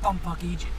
bumfuck Egypt.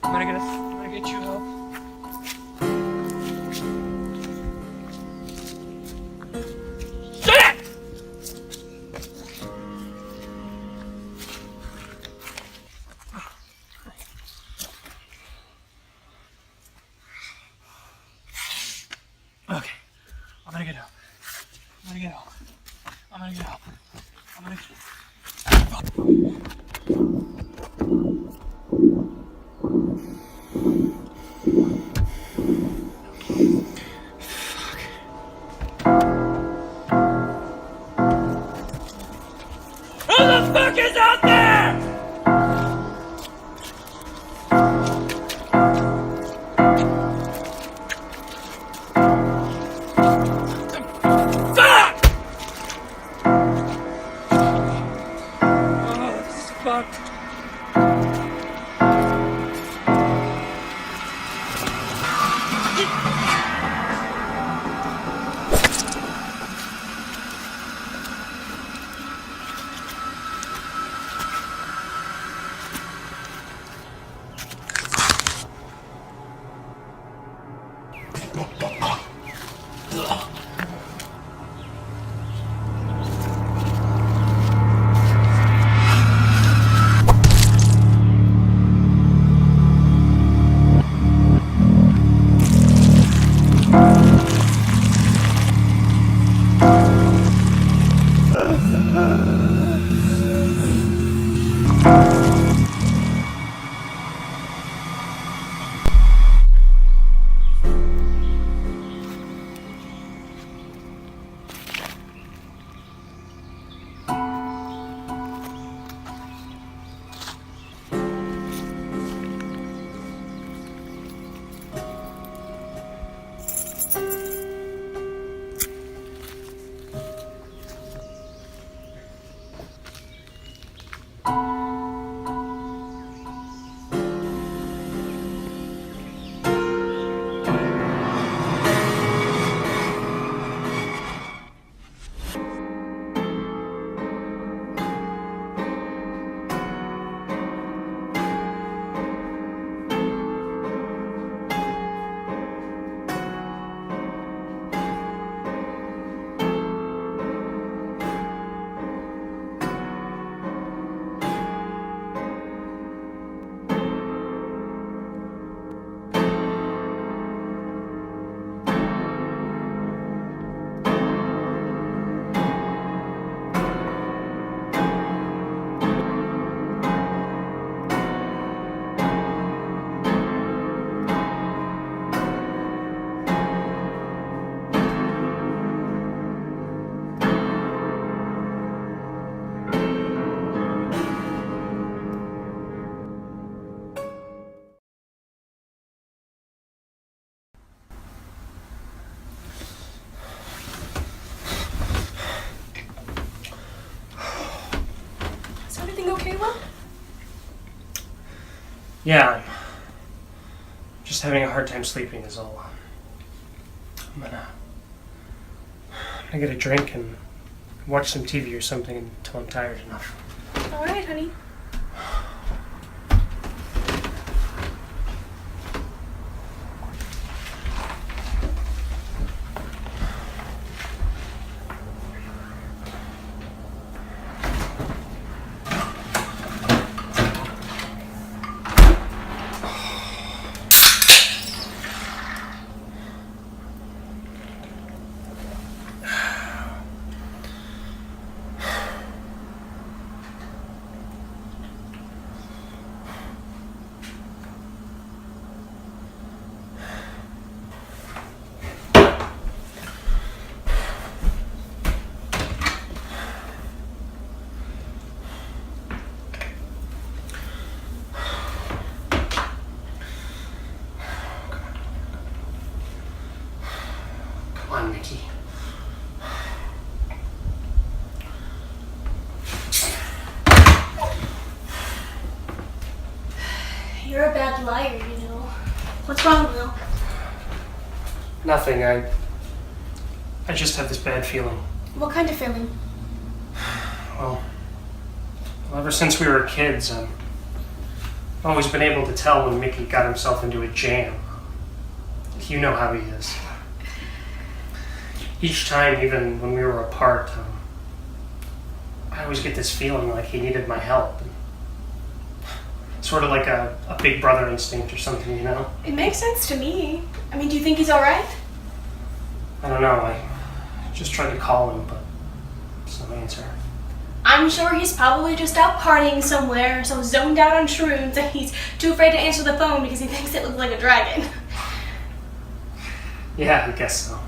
I'm gonna get you help. Shut it! Okay, I'm gonna get help. I'm gonna get help. I'm gonna get help. I'm gonna get help. Yeah, I'm just having a hard time sleeping is all. I'm I get a drink and watch some TV or something until I'm tired enough. All right, honey. Come on, Mickey. You're a bad liar, you know. What's wrong, Will? Nothing. I just have this bad feeling. What kind of feeling? Well, ever since we were kids, I've always been able to tell when Mickey got himself into a jam. You know how he is. Each time, even when we were apart, I always get this feeling like he needed my help. Sort of like a big brother instinct or something, you know? It makes sense to me. I mean, do you think he's all right? I don't know. I just tried to call him, but there's no answer. I'm sure he's probably just out partying somewhere, so zoned out on shrooms that he's too afraid to answer the phone because he thinks it looks like a dragon. Yeah, I guess so.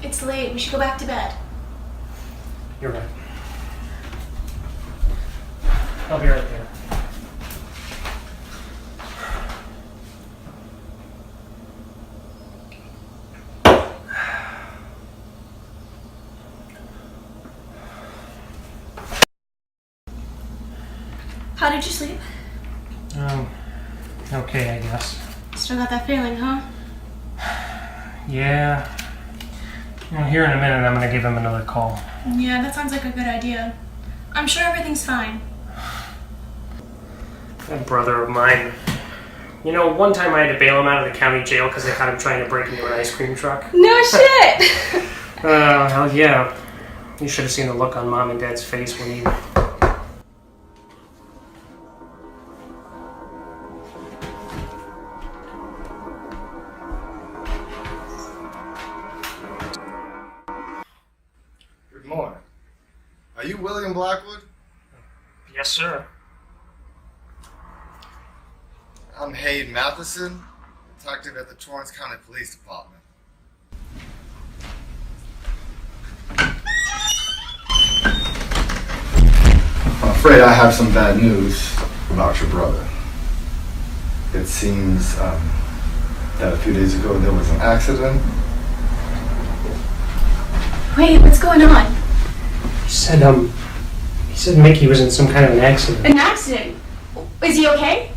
It's late. We should go back to bed. You're right. I'll be right there. How did you sleep? Okay, I guess. Still got that feeling, huh? Yeah. Here in a minute, I'm gonna give him another call. Yeah, that sounds like a good idea. I'm sure everything's fine. That brother of mine. You know, one time I had to bail him out of the county jail because I caught him trying to break into an ice cream truck. No shit! Hell yeah. You should have seen the look on Mom and Dad's face when he... Good morning. Are you William Blackwood? Yes, sir. I'm Hayden Matheson, detective at the Torrance County Police Department. I'm afraid I have some bad news about your brother. It seems that a few days ago there was an accident. Wait, what's going on? He said Mickey was in some kind of an accident. An accident? Is he okay?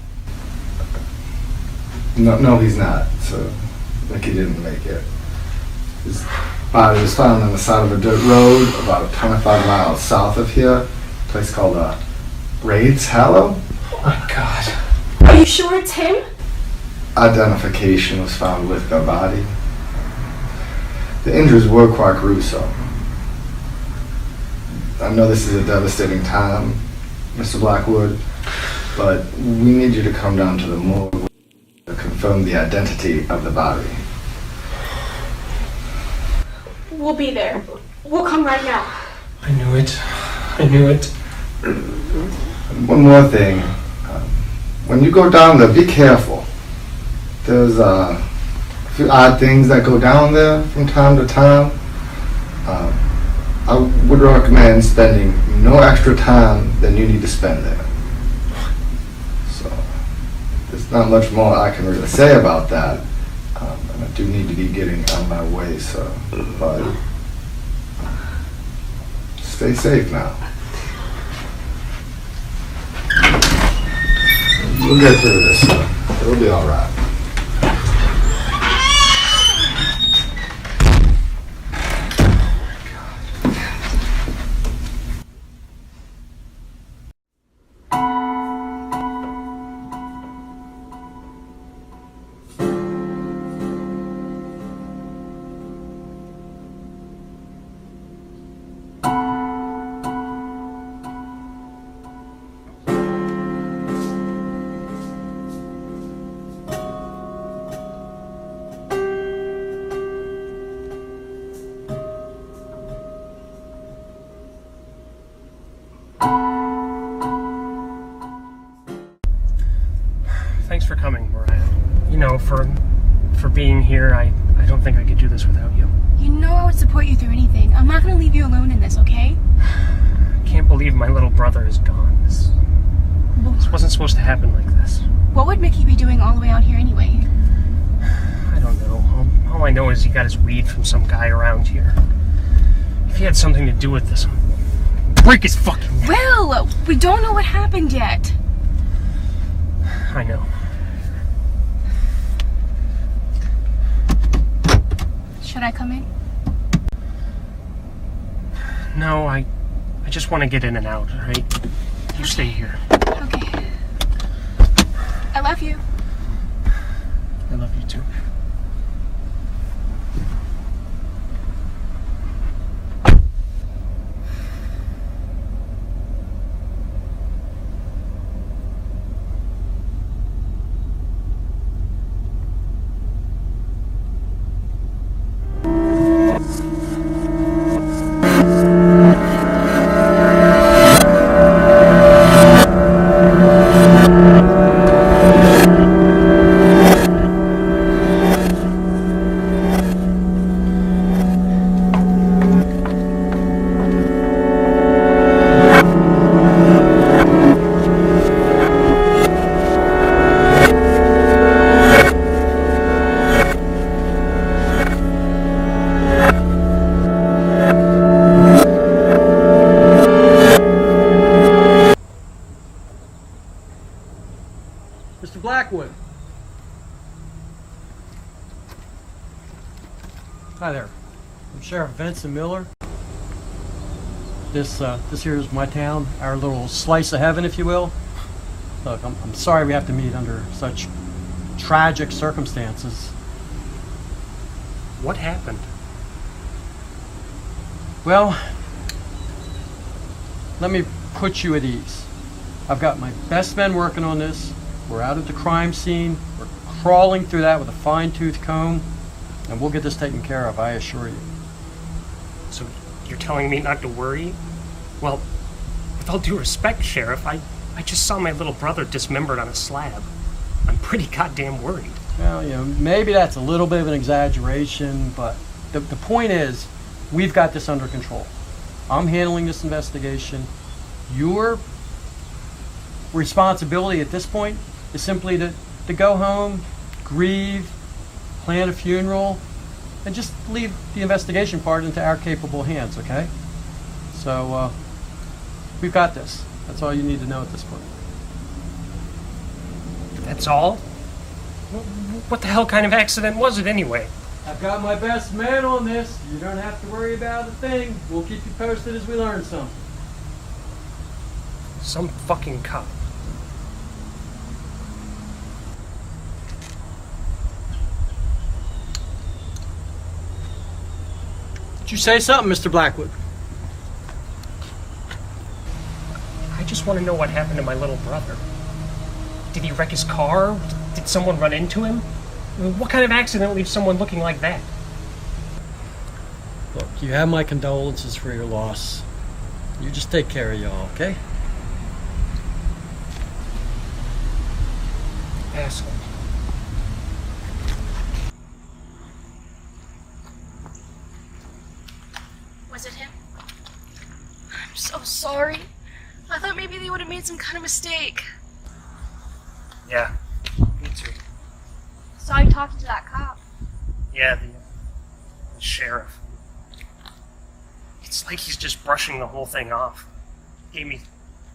No, he's not. So, Mickey didn't make it. His body was found on the side of a dirt road about 25 miles south of here. A place called Raythe's Hollow. Oh my God. Are you sure it's him? Identification was found with the body. The injuries were quite gruesome. I know this is a devastating time, Mr. Blackwood, but we need you to come down to the morgue to confirm the identity of the body. We'll be there. We'll come right now. I knew it. I knew it. And one more thing. When you go down there, be careful. There's a few odd things that go down there from time to time. I would recommend spending no extra time than you need to spend there. So, there's not much more I can really say about that. And I do need to be getting on my way, so, but stay safe now. We'll get through this, so it'll be all right. thanks for coming, Mariah. You know, for being here, I don't think I could do this without you. You know I would support you through anything. I'm not gonna leave you alone in this, okay? I can't believe my little brother is gone. This wasn't supposed to happen like this. What would Mickey be doing all the way out here anyway? I don't know. All I know is he got his weed from some guy around here. If he had something to do with this, I'd break his fucking neck. Will, we don't know what happened yet. I know. Should I come in? No, I just want to get in and out, all right? You stay here. Okay. I love you. I love you too. Mr. Blackwood. Hi there. I'm Sheriff Vensin Miller. This here is my town, our little slice of heaven, if you will. Look, I'm sorry we have to meet under such tragic circumstances. What happened? Well, let me put you at ease. I've got my best men working on this. We're out at the crime scene. We're crawling through that with a fine-tooth comb, and we'll get this taken care of, I assure you. So you're telling me not to worry? Well, with all due respect, Sheriff, I just saw my little brother dismembered on a slab. I'm pretty goddamn worried. Well, you know, maybe that's a little bit of an exaggeration, but the point is, we've got this under control. I'm handling this investigation. Your responsibility at this point is simply to go home, grieve, plan a funeral, and just leave the investigation part into our capable hands, okay? So, we've got this. That's all you need to know at this point. That's all? What the hell kind of accident was it anyway? I've got my best man on this. You don't have to worry about a thing. We'll keep you posted as we learn something. Some fucking cop. Did you say something, Mr. Blackwood? I just want to know what happened to my little brother. Did he wreck his car? Did someone run into him? I mean, what kind of accident leaves someone looking like that? Look, you have my condolences for your loss. You just take care of y'all, okay? Asshole. Was it him? I'm so sorry. I thought maybe they would have made some kind of mistake. Yeah, me too. Saw you talking to that cop. Yeah, the sheriff. It's like he's just brushing the whole thing off. Gave me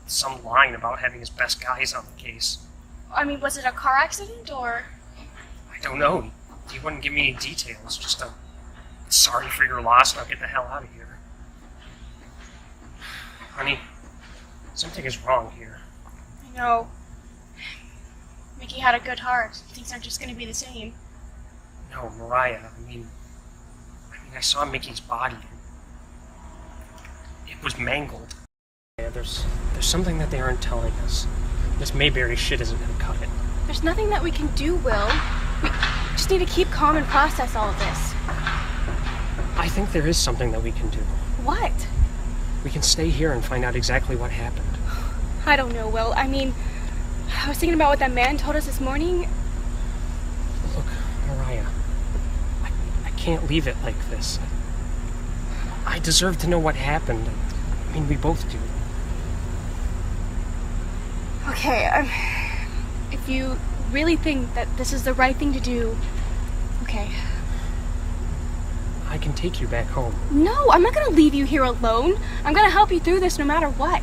some line about having his best guys on the case. I mean, was it a car accident or? I don't know. He wouldn't give me any details. Just a sorry for your loss, now get the hell out of here. Honey, something is wrong here. I know. Mickey had a good heart. Things aren't just going to be the same. No, Mariah, I mean, I saw Mickey's body. It was mangled. Yeah, there's something that they aren't telling us. This Mayberry shit isn't gonna cut it. There's nothing that we can do, Will. We just need to keep calm and process all of this. I think there is something that we can do. What? We can stay here and find out exactly what happened. I don't know, Will. I mean, I was thinking about what that man told us this morning. Look, Mariah, I can't leave it like this. I deserve to know what happened. I mean, we both do. Okay, if you really think that this is the right thing to do, okay. I can take you back home. No, I'm not gonna leave you here alone. I'm gonna help you through this no matter what.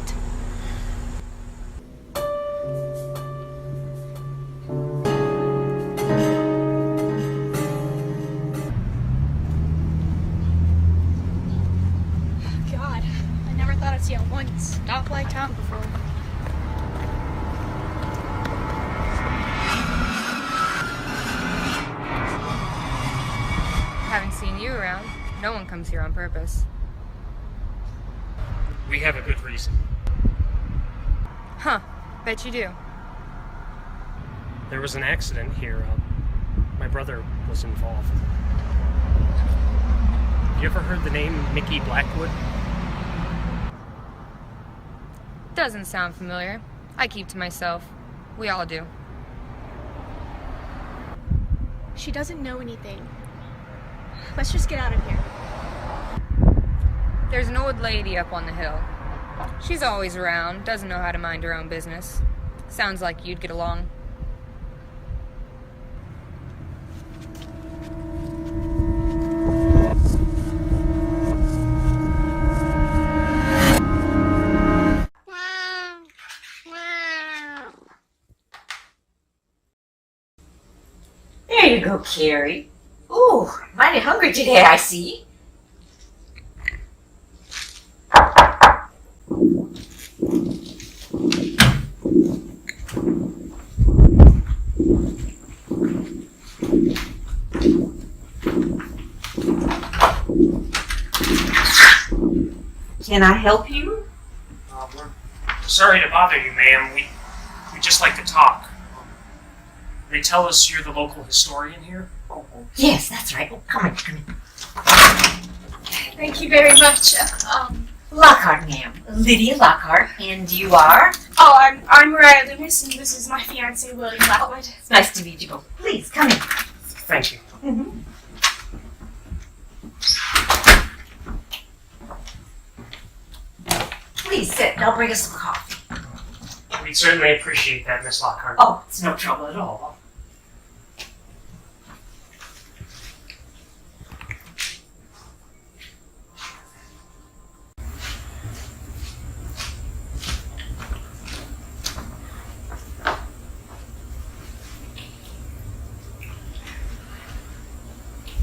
God, I never thought I'd see a one-stoplight town before. Haven't seen you around. No one comes here on purpose. We have a good reason. Huh. Bet you do. There was an accident here. My brother was involved. You ever heard the name Mickey Blackwood? Doesn't sound familiar. I keep to myself. We all do. She doesn't know anything. Let's just get out of here. There's an old lady up on the hill. She's always around, doesn't know how to mind her own business. Sounds like you'd get along. There you go, Carrie. Ooh, mighty hungry today, I see. Can I help you? We're sorry to bother you, ma'am. We just like to talk. They tell us you're the local historian here. Yes, that's right. Oh, come in, come in. Thank you very much. Lockhart, ma'am. Lydia Lockhart. And you are? Oh, I'm Mariah Loomis, and this is my fiance, William Blackwood. It's nice to meet you both. Please, come in. Thank you. Mm-hmm. Please sit. I'll bring us some coffee. We'd certainly appreciate that, Miss Lockhart. Oh, it's no trouble at all.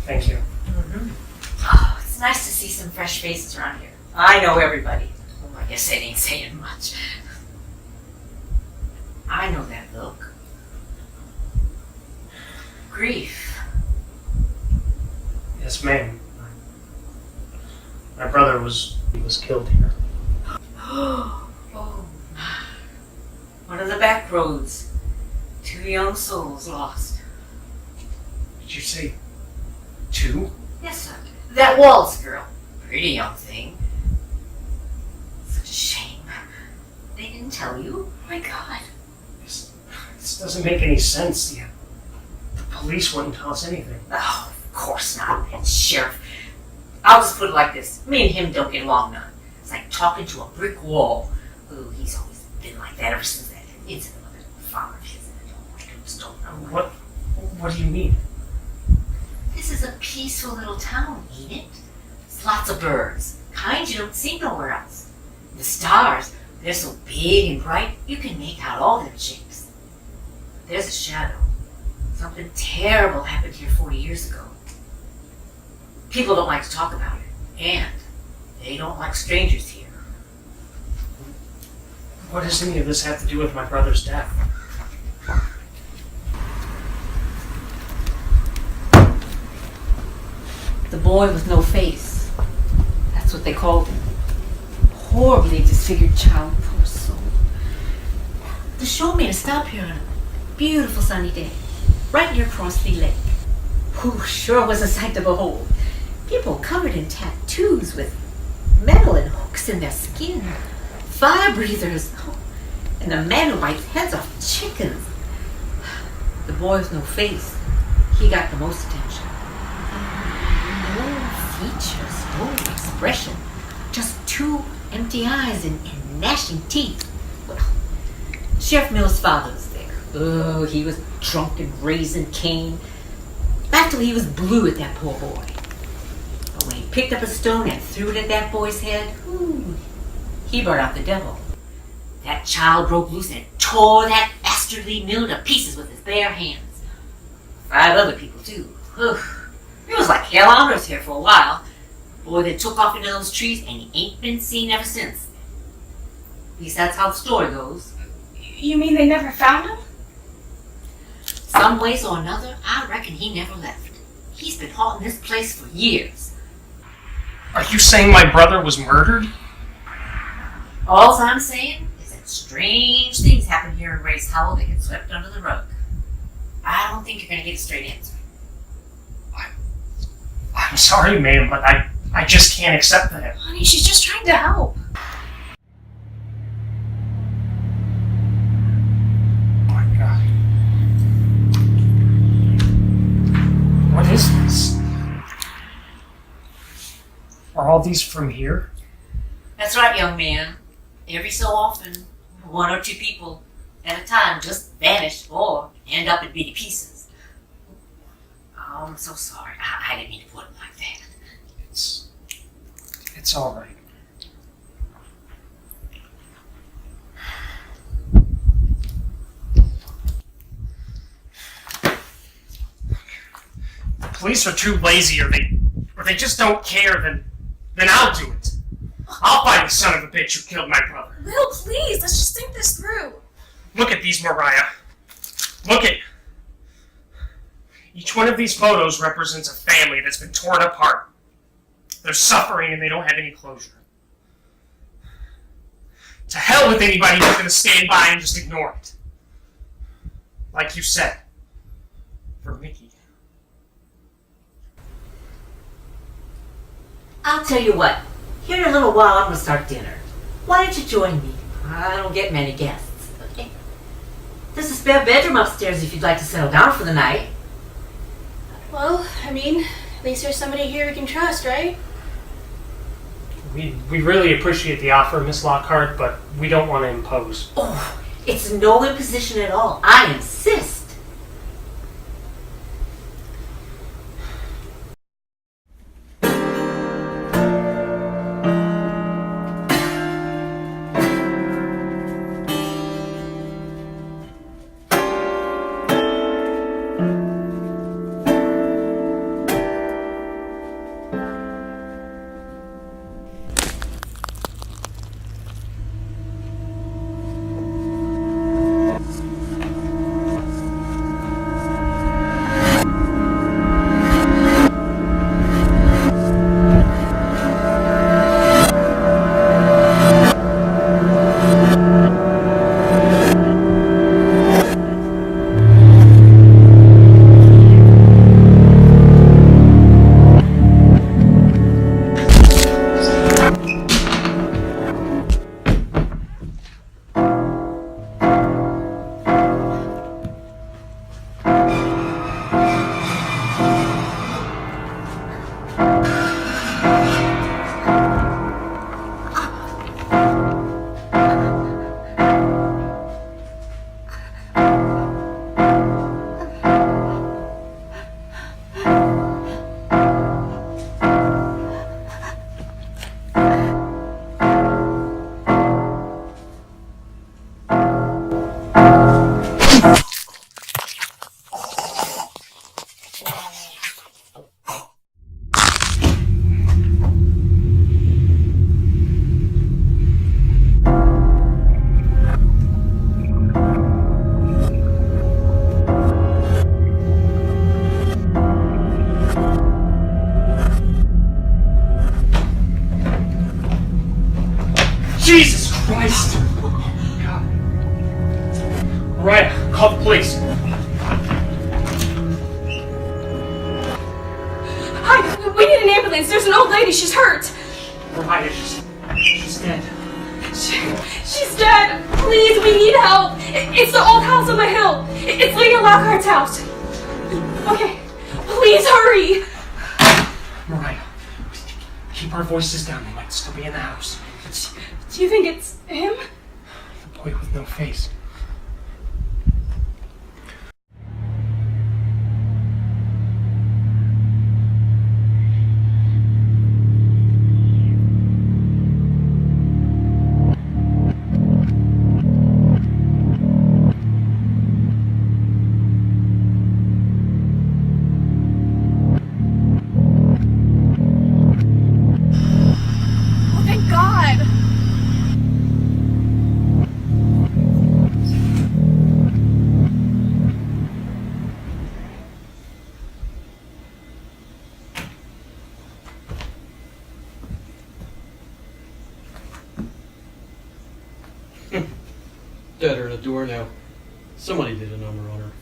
Thank you. Mm-hmm. Oh, it's nice to see some fresh faces around here. I know everybody. Oh, I guess that ain't saying much. I know that look. Grief. Yes, ma'am. My brother was killed here. Oh, my. One of the back roads. 2 young souls lost. Did you say 2? Yes, sir. That Walls girl. Pretty young thing. Such a shame. They didn't tell you? Oh my God. This doesn't make any sense. The police wouldn't tell us anything. Oh, of course not. And Sheriff. I'll just put it like this. Me and him don't get along none. It's like talking to a brick wall. Ooh, he's always been like that ever since that incident with that father of his. I just don't know. What do you mean? This is a peaceful little town, ain't it? There's lots of birds. Kind you don't see nowhere else. The stars, they're so big and bright, you can make out all them shapes. But there's a shadow. Something terrible happened here 40 years ago. People don't like to talk about it, and they don't like strangers here. What does any of this have to do with my brother's death? The boy with no face. That's what they called him. Horribly disfigured child, poor soul. The show made a stop here on a beautiful sunny day, right near Crossley Lake. Whew, sure was a sight to behold. People covered in tattoos with metal and hooks in their skin. Fire breathers. Oh, And the man who bites heads off chickens. The boy with no face. He got the most attention. No features, no expression. Just two empty eyes and gnashing teeth. Well, Sheriff Miller's father was there. Oh, he was drunk and raising Cain. Back till he was blue at that poor boy. But when he picked up a stone and threw it at that boy's head, he brought out the devil. That child broke loose and tore that dastardly Miller to pieces with his bare hands. 5 other people, too. It was like hell on earth here for a while. Boy, they took off into those trees and he ain't been seen ever since. At least that's how the story goes. You mean they never found him? Some ways or another, I reckon he never left. He's been haunting this place for years. Are you saying my brother was murdered? All I'm saying is that strange things happen here in Ray's Hollow that get swept under the rug. I don't think you're going to get a straight answer. I'm sorry, ma'am, but I just can't accept that. Honey, she's just trying to help. Oh my God. What is this? Are all these from here? That's right, young man. Every so often, 1 or 2 people at a time just vanish or end up in bitty pieces. Oh, I'm so sorry. I didn't mean to put it like that. It's all right. The police are too lazy, or they just don't care. Then I'll do it. I'll find the son of a bitch who killed my brother. Will, please, let's just think this through. Look at these, Mariah. Look at... Each one of these photos represents a family that's been torn apart. They're suffering and they don't have any closure. To hell with anybody who's going to stand by and just ignore it. Like you said. For Mickey. I'll tell you what. Here in a little while, I'm going to start dinner. Why don't you join me? I don't get many guests. Okay. There's a spare bedroom upstairs if you'd like to settle down for the night. Well, I mean, at least there's somebody here we can trust, right? We really appreciate the offer, Miss Lockhart, but we don't want to impose. Oh, it's no imposition at all. I insist. Jesus Christ! God. Mariah, call the police. Hi, we need an ambulance. There's an old lady. She's hurt. Mariah, she's dead. She's dead. Please, we need help. It's the old house on the hill. It's Lydia Lockhart's house. Okay, please hurry. Mariah, keep our voices down. They might still be in the house. Do you think it's him? The boy with no face. Dead her at the door now. Somebody did a number on her.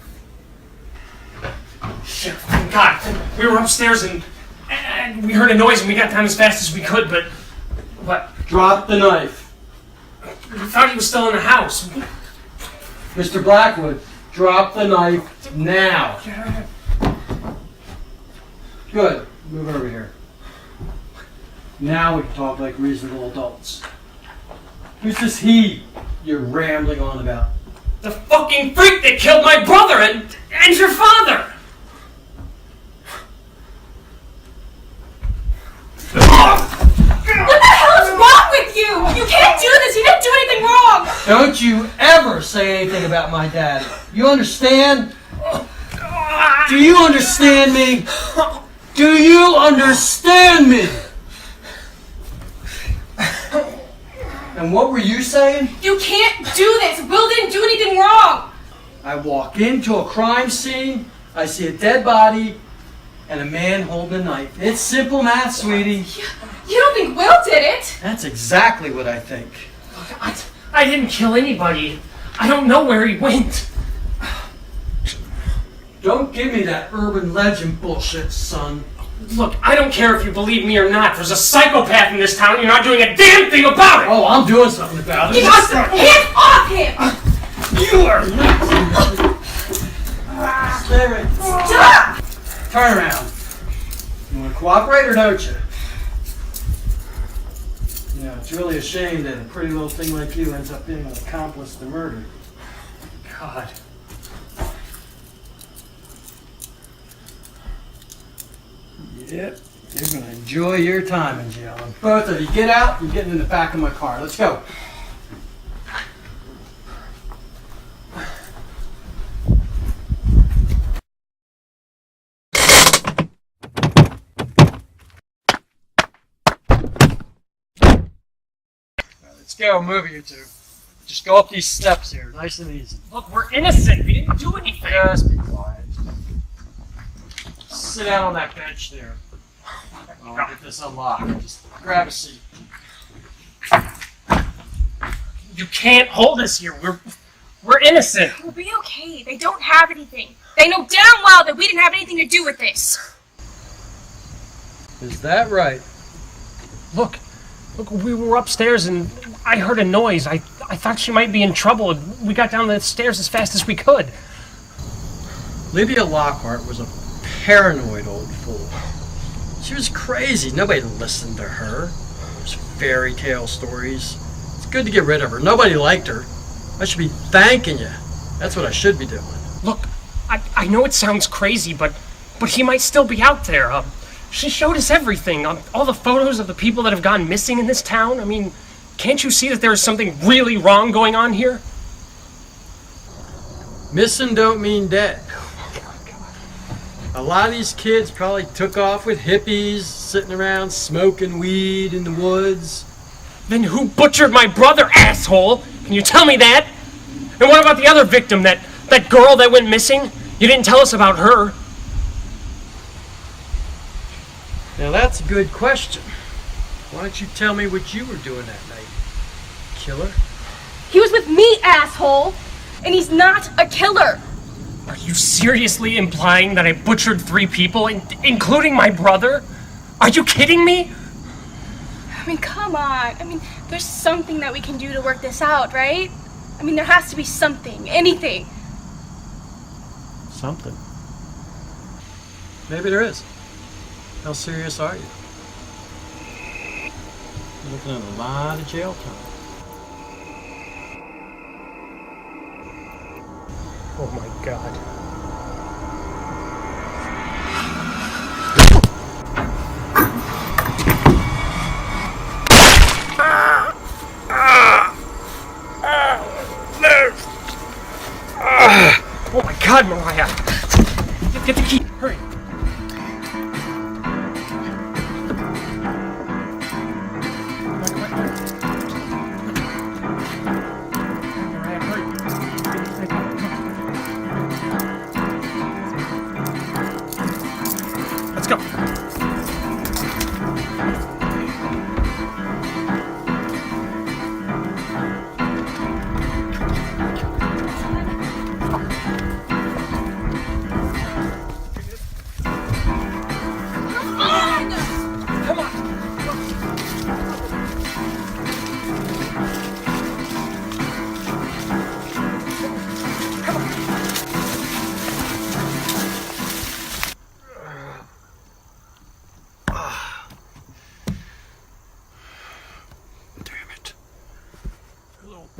Shit, thank God. We were upstairs and we heard a noise and we got down as fast as we could, but... What? Drop the knife. We thought he was still in the house. Mr. Blackwood, drop the knife now. Good. Move over here. Now we can talk like reasonable adults. Who's this he you're rambling on about? The fucking freak that killed my brother and your father! What the hell is wrong with you? You can't do this. He didn't do anything wrong. Don't you ever say anything about my dad. You understand? Do you understand me? Do you understand me? And what were you saying? You can't do this. Will didn't do anything wrong. I walk into a crime scene, I see a dead body, and a man holding a knife. It's simple math, sweetie. You don't think Will did it? That's exactly what I think. I didn't kill anybody. I don't know where he went. Don't give me that urban legend bullshit, son. Look, I don't care if you believe me or not. There's a psychopath in this town and you're not doing a damn thing about it! Oh, I'm doing something about it. Get hands off him! You are nuts! Stay right. Stop! Turn around. You want to cooperate or don't you? You know, it's really a shame that a pretty little thing like you ends up being an accomplice to murder. God. Yep, you're going to enjoy your time in jail. And both of you, get out. You're getting in the back of my car. Let's go. Let's go, move you two. Just go up these steps here, nice and easy. Look, we're innocent. We didn't do anything. Just be quiet. Sit down on that bench there. I'll get this unlocked. Just grab a seat. You can't hold us here. We're innocent. We'll be okay. They don't have anything. They know damn well that we didn't have anything to do with this. Is that right? Look, we were upstairs and I heard a noise. I thought she might be in trouble. We got down the stairs as fast as we could. Lydia Lockhart was a paranoid old fool. She was crazy. Nobody listened to her. Those fairy tale stories. It's good to get rid of her. Nobody liked her. I should be thanking you. That's what I should be doing. Look, I know it sounds crazy, but he might still be out there. She showed us everything. All the photos of the people that have gone missing in this town. I mean, can't you see that there's something really wrong going on here? Missing don't mean dead. A lot of these kids probably took off with hippies, sitting around smoking weed in the woods. Then who butchered my brother, asshole? Can you tell me that? And what about the other victim, that girl that went missing? You didn't tell us about her. Now that's a good question. Why don't you tell me what you were doing that night? Killer? He was with me, asshole. And he's not a killer. Are you seriously implying that I butchered 3 people, including my brother? Are you kidding me? I mean, come on. I mean, there's something that we can do to work this out, right? I mean, there has to be something, anything. Something. Maybe there is. How serious are you? You're looking at a lot of jail time. Oh my God. Oh my God, Mariah! Get the key, hurry! Mariah, hurry! Let's go!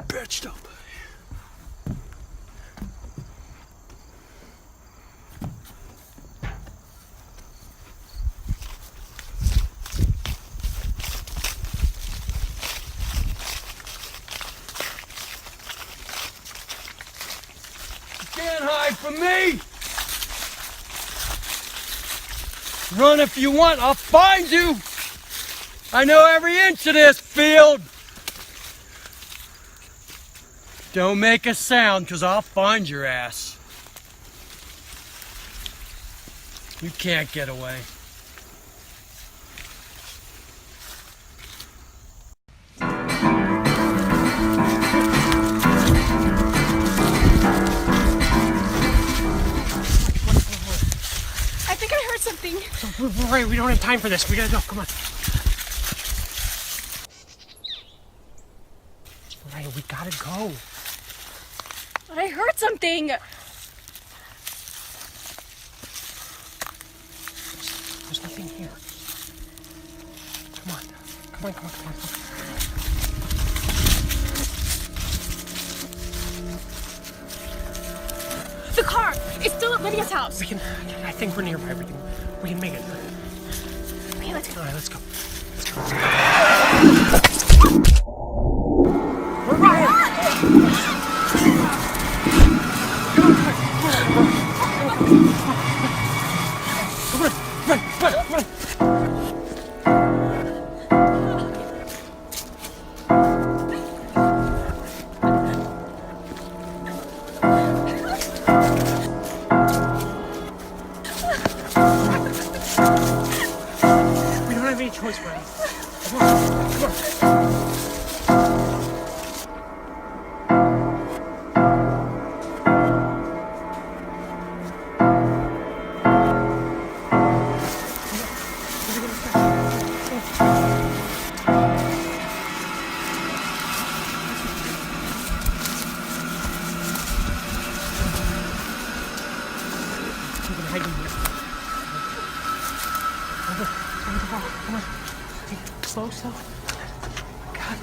Bitched up. You can't hide from me! Run if you want, I'll find you! I know every inch of this field! Don't make a sound, because I'll find your ass. You can't get away. I think I heard something. Right, we don't have time for this. We gotta go. Come on. Right, we gotta go. But I heard something. There's nothing here. Come on. Come on, come on, come on. The car! It's still at Lydia's house. I think we're nearby. We can make it. Okay, let's go. All right, let's go. Let's go. Run! We don't have any choice, buddy. Come on. Slow. God.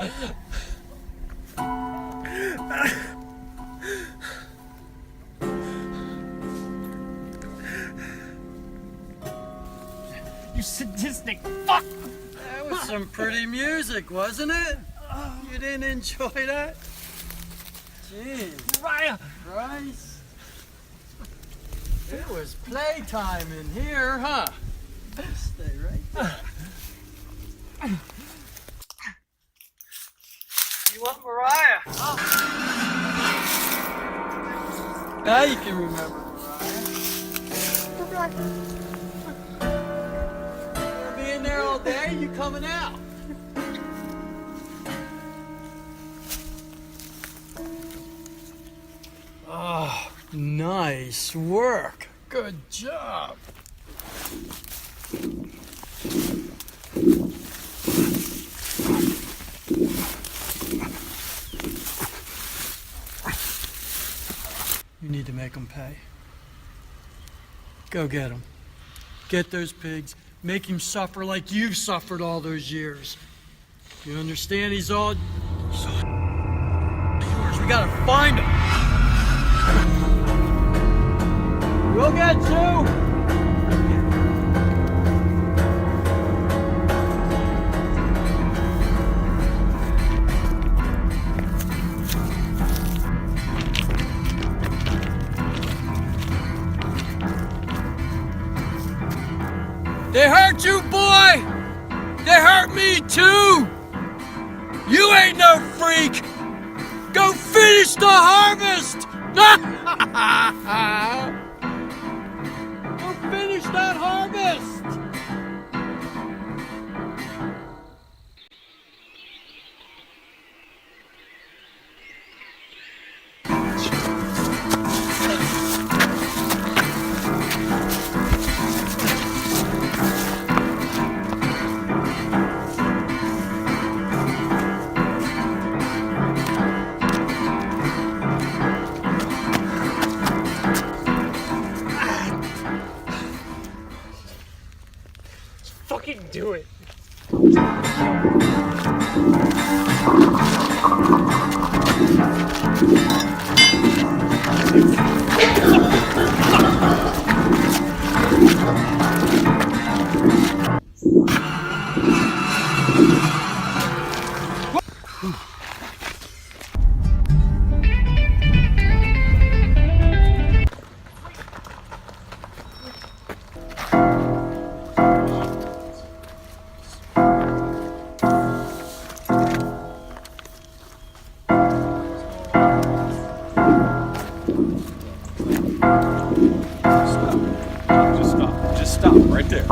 You sadistic fuck! That was some pretty music, wasn't it? You didn't enjoy that? Jeez. Mariah! Christ. It was playtime in here, huh? Stay right there. You want Mariah? Oh. Now you can remember Mariah. You'll be in there all day, you coming out? Oh, nice work. Good job. You need to make them pay. Go get them. Get those pigs. Make him suffer like you've suffered all those years. You understand? He's all yours. We gotta find him. We'll get you. They hurt you, boy! They hurt me too! You ain't no freak! Go finish the harvest! Go finish that harvest! Fucking do it. Just stop right there.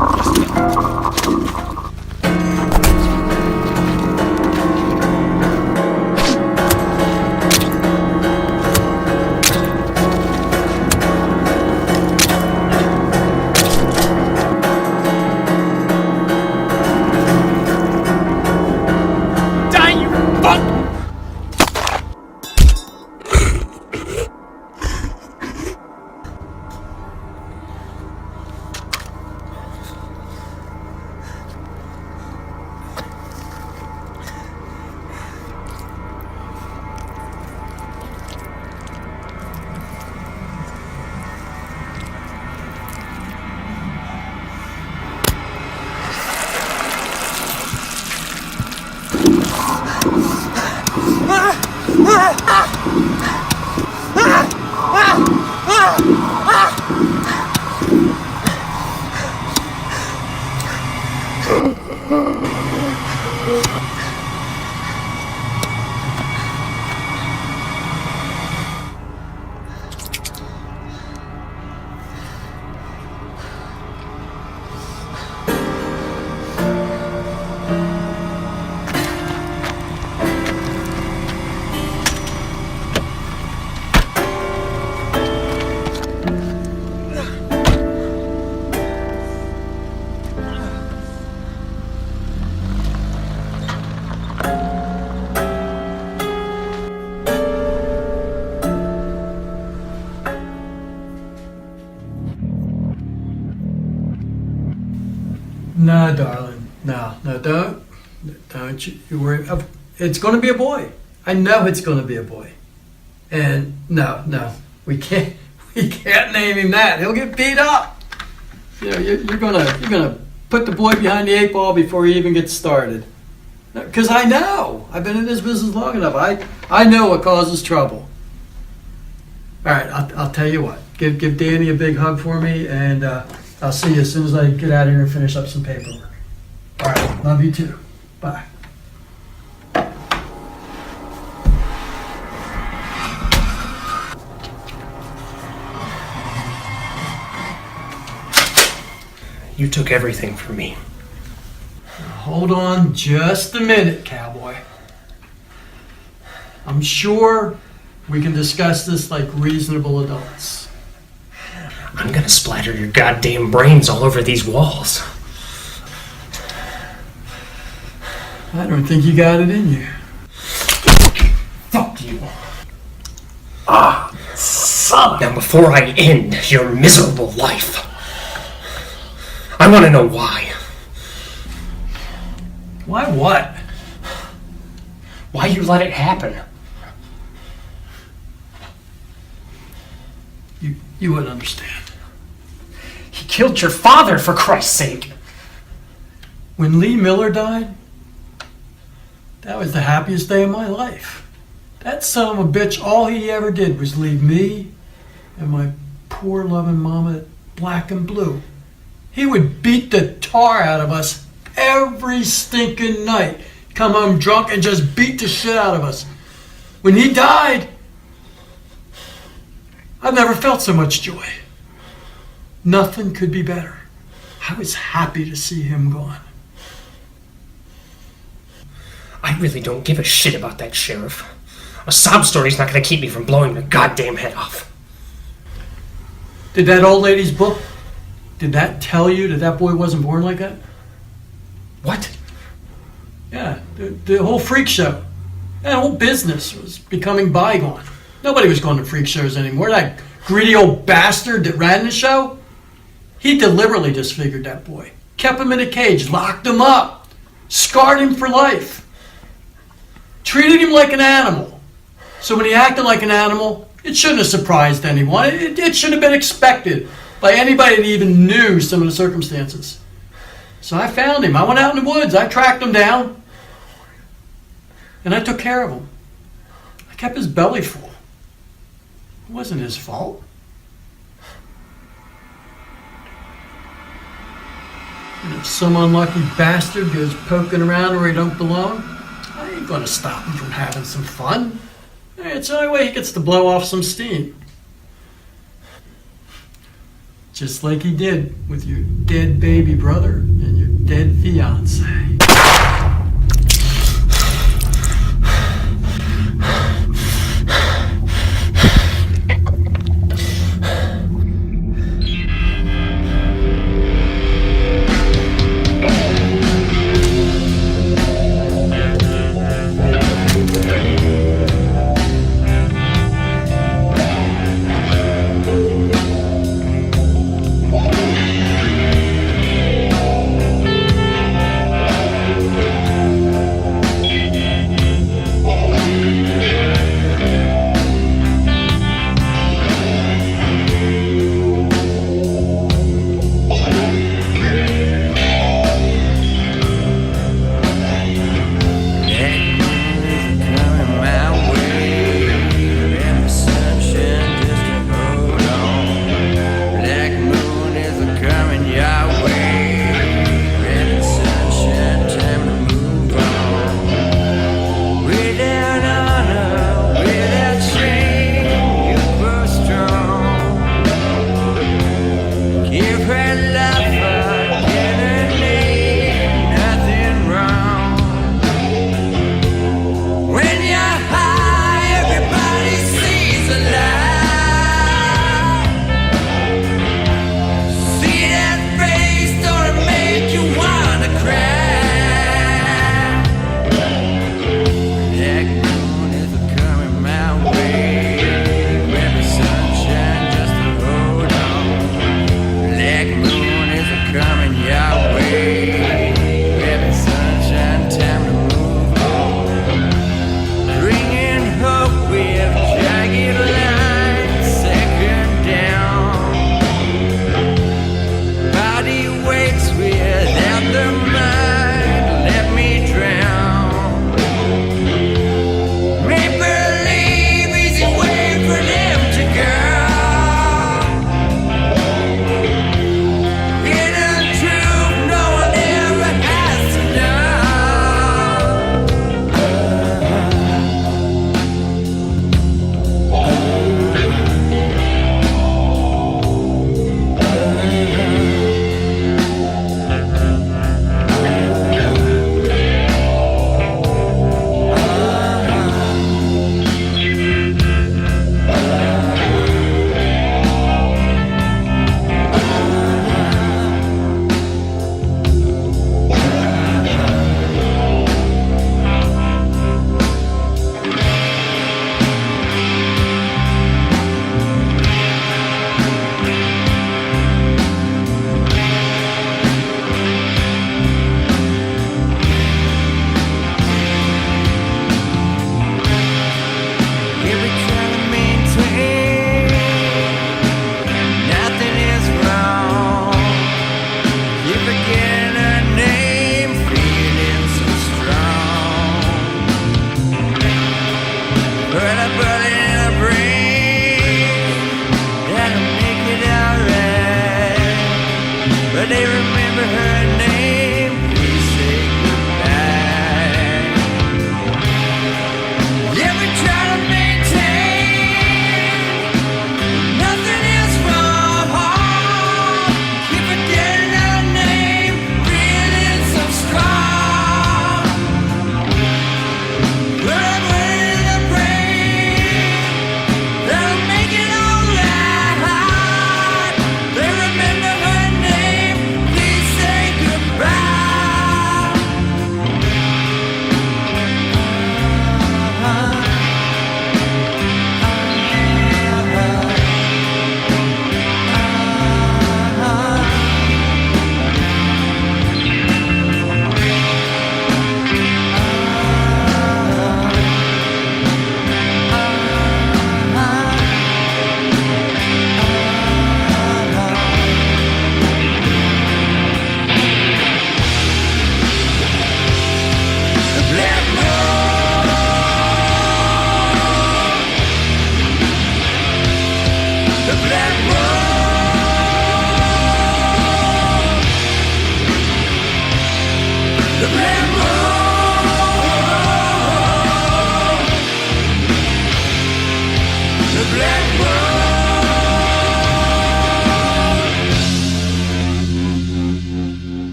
No, darling. No, don't you worry. It's going to be a boy. I know it's going to be a boy. And no, we can't name him that. He'll get beat up. You know, you're gonna put the boy behind the 8 ball before he even gets started. Because I know. I've been in this business long enough. I know what causes trouble. All right, I'll tell you what. Give Danny a big hug for me, and I'll see you as soon as I get out of here and finish up some paperwork. All right, love you too. Bye. You took everything from me. Hold on just a minute, cowboy. I'm sure we can discuss this like reasonable adults. I'm gonna splatter your goddamn brains all over these walls. I don't think you got it in you. Fuck you. Son. Now before I end your miserable life, I want to know why. Why what? Why you let it happen? You wouldn't understand. He killed your father, for Christ's sake. When Lee Miller died, that was the happiest day of my life. That son of a bitch, all he ever did was leave me and my poor loving mama black and blue. He would beat the tar out of us every stinking night. Come home drunk and just beat the shit out of us. When he died, I've never felt so much joy. Nothing could be better. I was happy to see him gone. I really don't give a shit about that sheriff. A sob story's not going to keep me from blowing your goddamn head off. Did that old lady's book, did that tell you that that boy wasn't born like that? What? Yeah, the whole freak show. That whole business was becoming bygone. Nobody was going to freak shows anymore. That greedy old bastard that ran the show, he deliberately disfigured that boy. Kept him in a cage, locked him up, scarred him for life. Treated him like an animal. So when he acted like an animal, it shouldn't have surprised anyone. It should have been expected by anybody that even knew some of the circumstances. So I found him. I went out in the woods. I tracked him down. And I took care of him. I kept his belly full. It wasn't his fault. And if some unlucky bastard goes poking around where he don't belong, I ain't gonna stop him from having some fun. It's the only way he gets to blow off some steam. Just like he did with your dead baby brother and your dead fiance.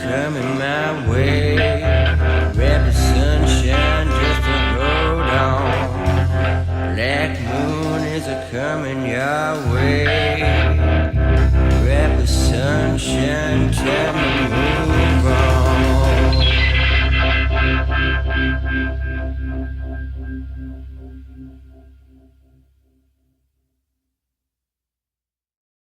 coming my way. Rapid sunshine just to hold on. Black moon is a coming your way. Rapid sunshine, time to move on.